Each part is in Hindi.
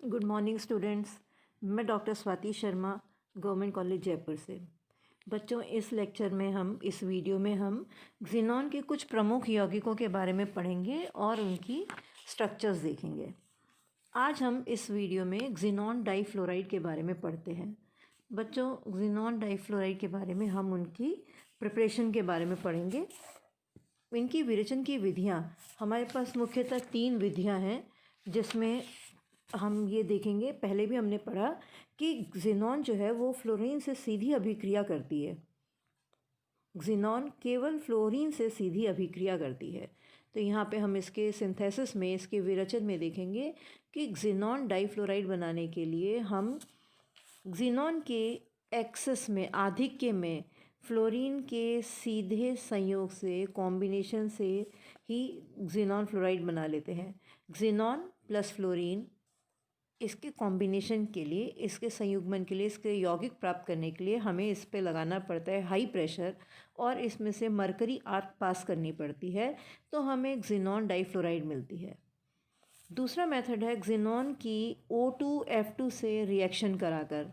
Good morning students. मैं doctor Swati Sharma, government college Jaipur से। बच्चों, इस लेक्चर में इस वीडियो में हम ज़ीनॉन के कुछ प्रमुख यौगिकों के बारे में पढ़ेंगे और उनकी स्ट्रक्चर्स देखेंगे। आज हम इस वीडियो में ज़ीनॉन डाइफ्लोराइड के बारे में पढ़ते हैं। बच्चों, ज़ीनॉन डाइफ्लोराइड के बारे में हम उनकी प्रिपरेशन के बारे में पढ़ेंगे। इनकी विरेचन की विधियाँ, हमारे पास मुख्यतः 3 विधियाँ हैं, जिसमें हम ये देखेंगे। पहले भी हमने पढ़ा कि ज़ीनॉन जो है वो फ्लोरीन से सीधी अभिक्रिया करती है। ज़ीनॉन केवल फ्लोरीन से सीधी अभिक्रिया करती है। तो यहाँ पे हम इसके सिंथेसिस में, इसके विरेचन में देखेंगे कि ज़ीनॉन डाइफ्लोराइड बनाने के लिए हम ज़ीनॉन के एक्सेस में, आधिक्य में, फ्लोरीन के सीधे संयोग से, कॉम्बिनेशन से ही ज़ीनॉन फ्लोराइड बना लेते हैं। ज़ीनॉन प्लस फ्लोरीन, इसके कॉम्बिनेशन के लिए, इसके संयुग्मन के लिए, इसके यौगिक प्राप्त करने के लिए हमें इस पे लगाना पड़ता है हाई प्रेशर और इसमें से मरकरी आर्क पास करनी पड़ती है, तो हमें ज़ीनॉन डाइफ्लोराइड मिलती है। दूसरा मेथड है ज़ीनॉन की O2F2 से रिएक्शन कराकर।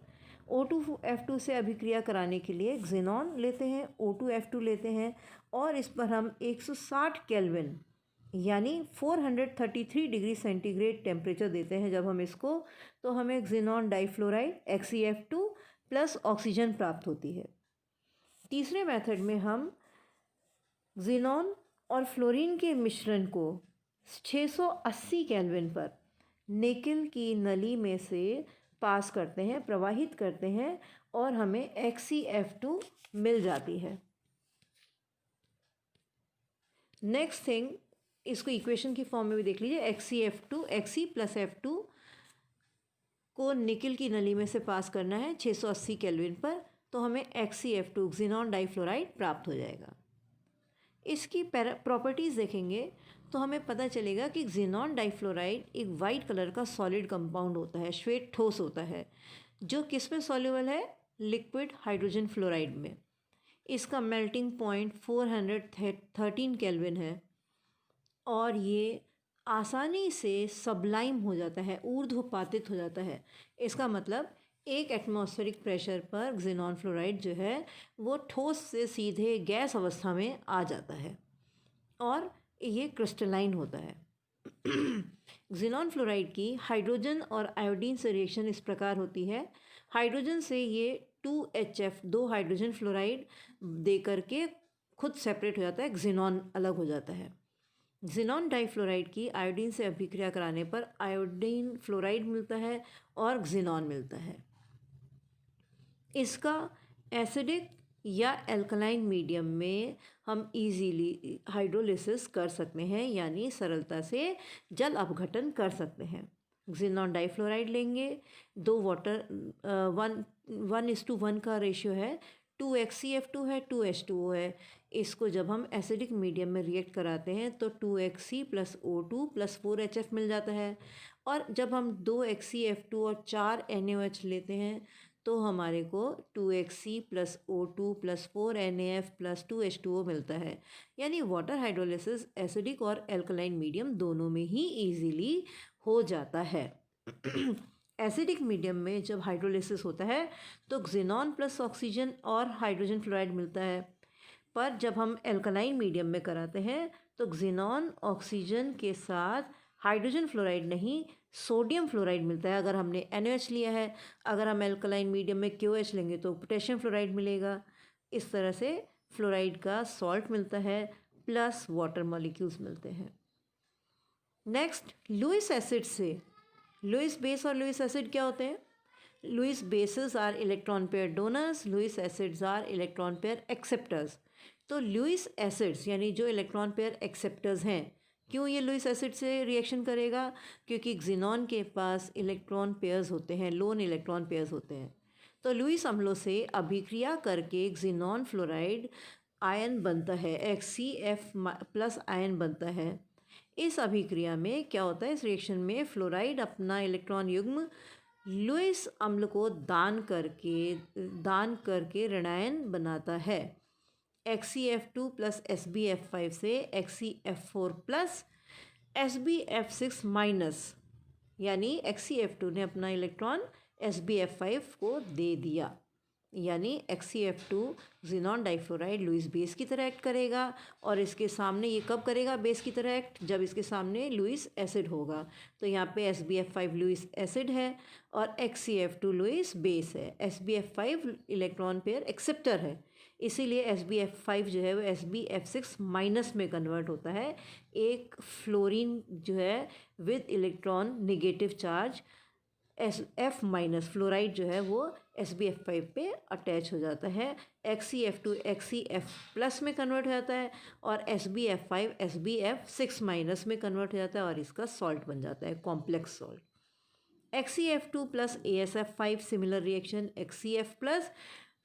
O2F2 से अभिक्रिया कराने के लिए ज़ीनॉन लेते हैं, O2F2 लेते हैं और इस पर हम 160 केल्विन यानी 433 डिग्री सेंटीग्रेड टेम्परेचर देते हैं। जब हम इसको, तो हमें xenon difluoride XeF2 plus oxygen प्राप्त होती है। तीसरे मेथड में हम ज़ीनॉन और फ्लोरीन के मिश्रण को 680 केल्विन पर निकेल की नली में से पास करते हैं, प्रवाहित करते हैं और हमें XeF2 मिल जाती है। नेक्स्ट थिंग, इसको इक्वेशन की फॉर्म में भी देख लीजिए। XeF2, Xe प्लस F2 को निकेल की नली में से पास करना है 680 केल्विन पर, तो हमें XeF2 ज़ीनॉन डाइफ्लोराइड प्राप्त हो जाएगा। इसकी प्रॉपर्टीज़ देखेंगे तो हमें पता चलेगा कि ज़ीनॉन डाइफ्लोराइड एक वाइट कलर का सॉलिड कंपाउंड होता है, श्वेत ठोस होता है, जो किस में सॉल्युबल है? लिक्विड हाइड्रोजन फ्लोराइड में। इसका मेल्टिंग पॉइंट 413 केल्विन है और ये आसानी से सबलाइम हो जाता है, ऊर्ध्वपातित हो जाता है। इसका मतलब एक एटमॉस्फेरिक प्रेशर पर ज़ीनॉन फ्लोराइड जो है वो ठोस से सीधे गैस अवस्था में आ जाता है और ये क्रिस्टलाइन होता है। ज़ीनॉन फ्लोराइड की हाइड्रोजन और आयोडीन से रिएक्शन इस प्रकार होती है। हाइड्रोजन से ये 2HF, 2 हाइड्रोजन फ्लोराइड दे करके खुद सेपरेट हो जाता है, ज़ीनॉन अलग हो जाता है। ज़ीनॉन डाइफ्लोराइड की आयोडीन से अभिक्रिया कराने पर आयोडीन फ्लोराइड मिलता है और ज़ीनॉन मिलता है। इसका एसिडिक या एल्कलाइन मीडियम में हम इजीली हाइड्रोलिसिस कर सकते हैं, यानी सरलता से जल अपघटन कर सकते हैं। ज़ीनॉन डाइफ्लोराइड लेंगे, 2 वाटर, 1:1 का रेशियो है, 2 XeF2 है, 2 H2O है। इसको जब हम एसिडिक मीडियम में रिएक्ट कराते हैं तो 2 Xe plus O2 plus 4 HF मिल जाता है। और जब हम 2 XeF2 और 4 NaOH लेते हैं तो हमारे को 2 Xe plus O2 plus 4 NaF plus 2 H2O मिलता है। यानी वाटर हाइड्रोलिसिस एसिडिक और एल्कलाइन मीडियम दोनों में ही ईजीली हो जाता है। एसिडिक मीडियम में जब हाइड्रोलिसिस होता है तो ज़ीनॉन प्लस ऑक्सीजन और हाइड्रोजन फ्लोराइड मिलता है, पर जब हम एल्कलाइन मीडियम में कराते हैं तो ज़ीनॉन ऑक्सीजन के साथ हाइड्रोजन फ्लोराइड नहीं, सोडियम फ्लोराइड मिलता है। अगर हमने NaOH लिया है, अगर हम एल्कलाइन मीडियम में KOH लेंगे तो पोटेशियम फ्लोराइड मिलेगा। इस तरह से फ्लोराइड का सॉल्ट मिलता है प्लस वाटर मॉलिक्यूल्स मिलते हैं। नेक्स्ट, लुईस एसिड से, लुईस बेस और लुईस एसिड क्या होते हैं? Lewis bases are electron pair donors, Lewis acids are electron pair acceptors. तो लुईस एसिड्स यानी जो इलेक्ट्रॉन पेयर एक्सेप्टर्स हैं, क्यों ये लुईस एसिड से रिएक्शन करेगा? क्योंकि ज़ीनॉन के पास इलेक्ट्रॉन पेयर्स होते हैं, लोन इलेक्ट्रॉन पेयर्स होते हैं। तो लुईस अम्लों से अभिक्रिया करके ज़ीनॉन फ्लोराइड आयन बनता है, XeF प्लस आयन बनता है। इस अभिक्रिया में क्या होता है? इस रिएक्शन में फ्लोराइड अपना इलेक्ट्रॉन युग्म लुईस अम्ल को दान करके ऋणायन बनाता है। XeF2 प्लस SbF5 से XeF4 प्लस SbF6 माइनस यानी XeF2 ने अपना इलेक्ट्रॉन SbF5 को दे दिया, यानी XeF2 xenon difluoride Lewis base की तरह एक्ट करेगा। और इसके सामने ये कब करेगा बेस की तरह एक्ट? जब इसके सामने लुईस एसिड होगा। तो यहाँ पे SbF5 लुईस एसिड है और XeF2 लुईस बेस है। SbF5 इलेक्ट्रॉन पेयर एक्सेप्टर है, इसीलिए SbF5 जो है वो SbF6 माइनस में कन्वर्ट होता है। एक फ्लोरीन जो है with electron negative charge F minus fluoride जो है वो SbF5 पे अटैच हो जाता है। XeF2 XeF प्लस में कन्वर्ट हो जाता है और SbF5 SbF6 माइनस में कन्वर्ट हो जाता है और इसका सॉल्ट बन जाता है, complex salt. XeF2 plus AsF5 similar reaction XeF plus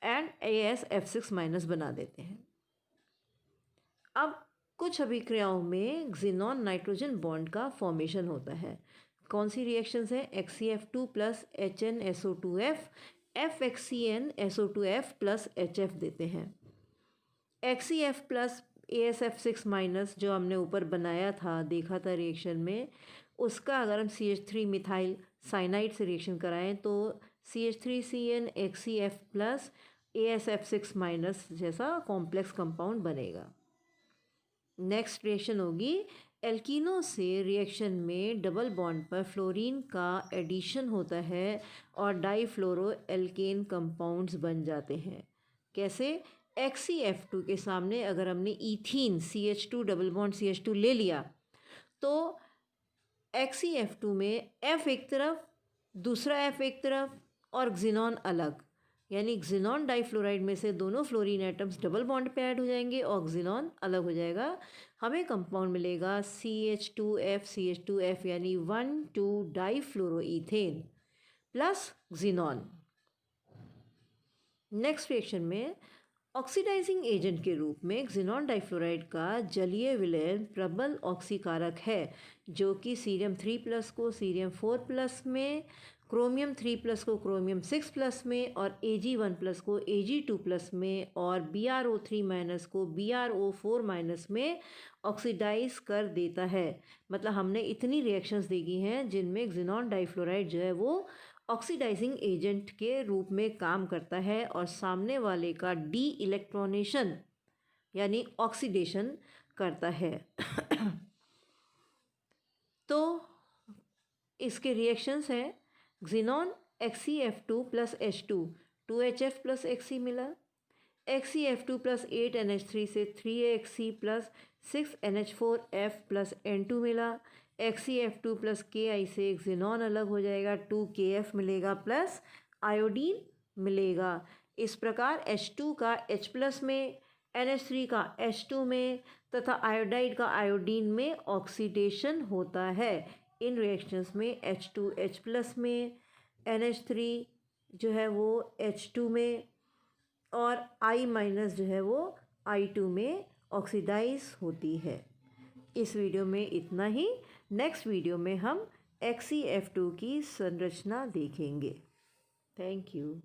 and AsF6 minus बना देते हैं। अब कुछ अभिक्रियाओं में ज़ीनॉन नाइट्रोजन बॉन्ड का फॉर्मेशन होता है। कौन सी रिएक्शंस है? XeF2 plus HnSO2F FXCnSO2F plus HF देते हैं। XeF प्लस AsF6 माइनस जो हमने ऊपर बनाया था, देखा था रिएक्शन में, उसका अगर हम CH3 मिथाइल साइनाइड से रिएक्शन कराएं तो CH3CN XeF plus AsF6 minus जैसा कॉम्प्लेक्स कंपाउंड बनेगा। नेक्स्ट रिएक्शन होगी एल्कीनो से रिएक्शन में डबल बॉन्ड पर फ्लोरीन का एडिशन होता है और डाईफ्लोरो एल्केन कंपाउंड्स बन जाते हैं। कैसे? XeF2 के सामने अगर हमने ethene CH2 double bond CH2 ले लिया तो XeF2 में F एक तरफ, दूसरा F एक तरफ और ज़ीनॉन अलग, यानी ज़ीनॉन डाइफ्लोराइड में से दोनों फ्लोरीन एटम्स डबल बॉन्ड पे ऐड हो जाएंगे और ज़ीनॉन अलग हो जाएगा। हमें कंपाउंड मिलेगा CH2F यानी 1,2 डाईफ्लोरोईथेन प्लस ज़ीनॉन। नेक्स्ट रिएक्शन में ऑक्सीडाइजिंग एजेंट के रूप में ज़ीनॉन डाइफ्लोराइड का जलीय विलयन प्रबल ऑक्सीकारक है, जो कि सीरियम 3+ को सीरियम 4+ में, क्रोमियम 3+ को क्रोमियम 6+ में और Ag1+ को Ag2+ में और BrO3- को BrO4- में ऑक्सीडाइज कर देता है। मतलब हमने इतनी रिएक्शंस देखी हैं जिनमें ज़ीनॉन डाइफ्लोराइड जो है वो ऑक्सीडाइजिंग एजेंट के रूप में काम करता है और सामने वाले का डी इलेक्ट्रॉनेशन यानी ऑक्सीडेशन करता है। तो इसके रिएक्शंस हैं xenon XeF2 plus H2 2HF plus Xe मिला, XeF2 प्लस 8NH3 से 3Xe plus 6NH4F plus N2 मिला, XeF2 प्लस Ki से एक ज़ीनॉन अलग हो जाएगा, 2KF मिलेगा प्लस आयोडीन मिलेगा। इस प्रकार H2 का H प्लस में, NH3 का H2 में तथा आयोडाइड का आयोडीन में ऑक्सीडेशन होता है। इन रिएक्शंस में H2 H प्लस में, NH3 जो है वो H2 में और I- जो है वो I2 में ऑक्सीडाइज होती है। इस वीडियो में इतना ही। नेक्स्ट वीडियो में हम XeF2 की संरचना देखेंगे। Thank you.